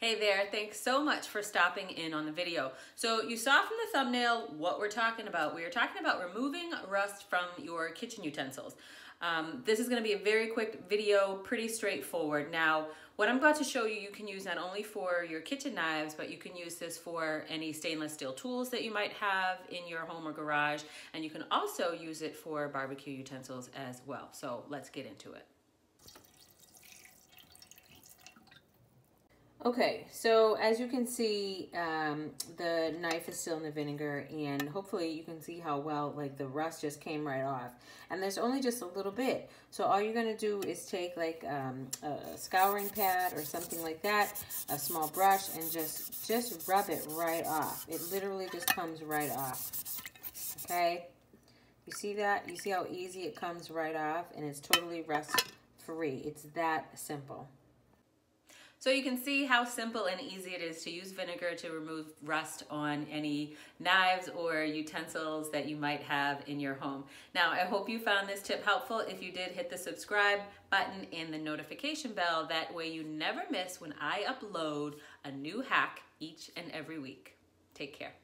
Hey there, thanks so much for stopping in on the video. So you saw from the thumbnail what we're talking about. We are talking about removing rust from your kitchen utensils. This is going to be a very quick video, pretty straightforward. Now, what I'm about to show you, you can use not only for your kitchen knives, but you can use this for any stainless steel tools that you might have in your home or garage, and you can also use it for barbecue utensils as well. So let's get into it. Okay, so as you can see, the knife is still in the vinegar, and hopefully you can see how well the rust just came right off. And there's only just a little bit. So all you're gonna do is take a scouring pad or something like that, a small brush, and just rub it right off. It literally just comes right off, okay? You see that? You see how easy it comes right off, and it's totally rust free. It's that simple. So you can see how simple and easy it is to use vinegar to remove rust on any knives or utensils that you might have in your home. Now, I hope you found this tip helpful. If you did, hit the subscribe button and the notification bell. That way you never miss when I upload a new hack each and every week. Take care.